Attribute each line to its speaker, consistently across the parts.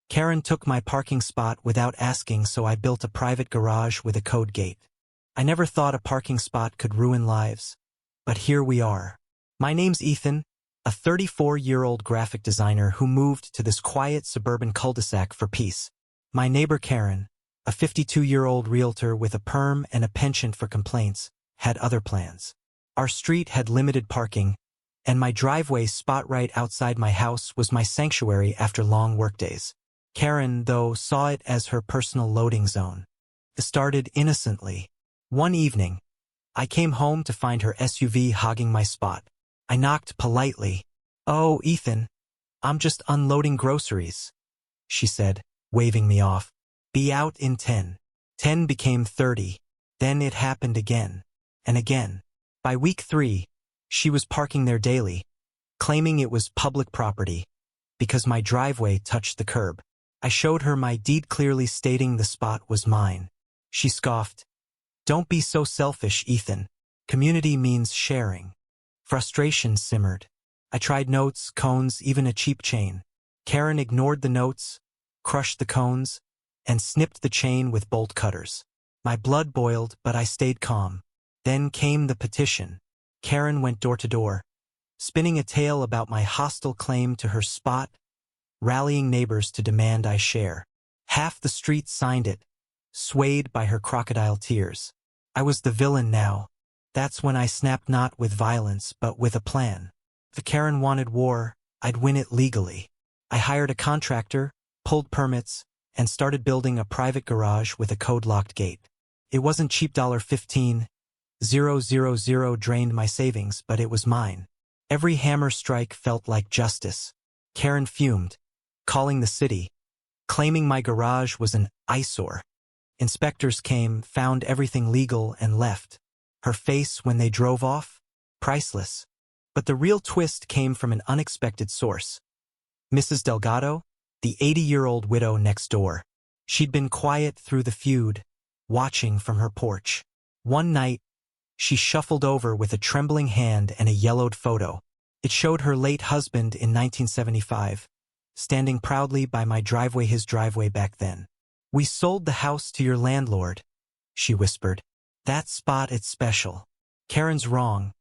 Speaker 1: Karen took my parking spot without asking, so I built a private garage with a code gate. I never thought a parking spot could ruin lives. But here we are. My name's Ethan, a 34-year-old graphic designer who moved to this quiet suburban cul-de-sac for peace. My neighbor Karen, a 52-year-old realtor with a perm and a penchant for complaints, had other plans. Our street had limited parking, and my driveway spot right outside my house was my sanctuary after long workdays. Karen, though, saw it as her personal loading zone. It started innocently. One evening, I came home to find her SUV hogging my spot. I knocked politely. "Oh, Ethan, I'm just unloading groceries," she said, waving me off. "Be out in 10. 10 became 30. Then it happened again. And again. By week 3, she was parking there daily, claiming it was public property, because my driveway touched the curb. I showed her my deed clearly stating the spot was mine. She scoffed. "Don't be so selfish, Ethan. Community means sharing." Frustration simmered. I tried notes, cones, even a cheap chain. Karen ignored the notes, crushed the cones, and snipped the chain with bolt cutters. My blood boiled, but I stayed calm. Then came the petition. Karen went door to door, spinning a tale about my hostile claim to her spot, rallying neighbors to demand I share. Half the street signed it, swayed by her crocodile tears. I was the villain now. That's when I snapped, not with violence, but with a plan. If Karen wanted war, I'd win it legally. I hired a contractor, pulled permits, and started building a private garage with a code-locked gate. It wasn't cheap. $15,000 drained my savings, but it was mine. Every hammer strike felt like justice. Karen fumed, calling the city, claiming my garage was an eyesore. Inspectors came, found everything legal, and left. Her face when they drove off? Priceless. But the real twist came from an unexpected source. Mrs. Delgado, the 80-year-old widow next door. She'd been quiet through the feud, watching from her porch. One night, she shuffled over with a trembling hand and a yellowed photo. It showed her late husband in 1975, standing proudly by my driveway, his driveway back then. "We sold the house to your landlord," she whispered. "That spot, it's special. Karen's wrong,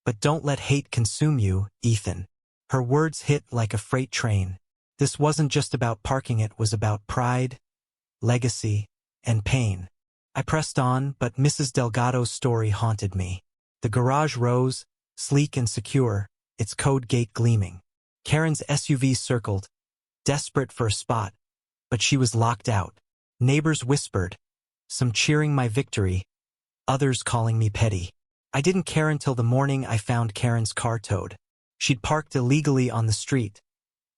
Speaker 1: but don't let hate consume you, Ethan." Her words hit like a freight train. This wasn't just about parking, it was about pride, legacy, and pain. I pressed on, but Mrs. Delgado's story haunted me. The garage rose, sleek and secure, its code gate gleaming. Karen's SUV circled, desperate for a spot, but she was locked out. Neighbors whispered, some cheering my victory, others calling me petty. I didn't care until the morning I found Karen's car towed. She'd parked illegally on the street,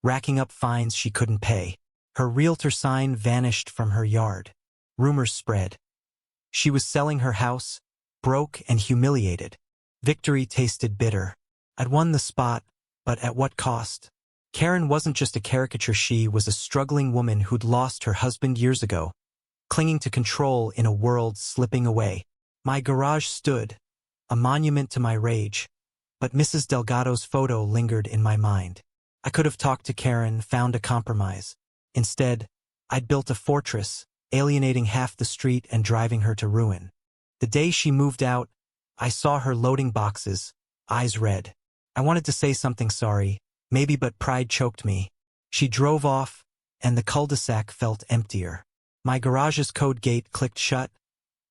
Speaker 1: racking up fines she couldn't pay. Her realtor sign vanished from her yard. Rumors spread. She was selling her house, broke and humiliated. Victory tasted bitter. I'd won the spot, but at what cost? Karen wasn't just a caricature, she was a struggling woman who'd lost her husband years ago, clinging to control in a world slipping away. My garage stood, a monument to my rage, but Mrs. Delgado's photo lingered in my mind. I could have talked to Karen, found a compromise. Instead, I'd built a fortress, alienating half the street and driving her to ruin. The day she moved out, I saw her loading boxes, eyes red. I wanted to say something, sorry, maybe, but pride choked me. She drove off, and the cul-de-sac felt emptier. My garage's code gate clicked shut,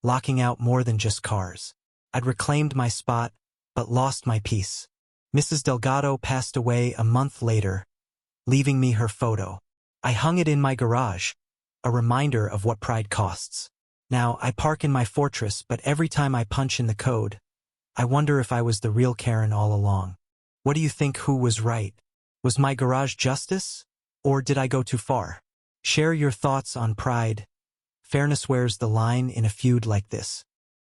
Speaker 1: locking out more than just cars. I'd reclaimed my spot, but lost my peace. Mrs. Delgado passed away a month later, leaving me her photo. I hung it in my garage, a reminder of what pride costs. Now, I park in my fortress, but every time I punch in the code, I wonder if I was the real Karen all along. What do you think? Who was right? Was my garage justice? Or did I go too far? Share your thoughts on pride. Fairness, where's the line in a feud like this?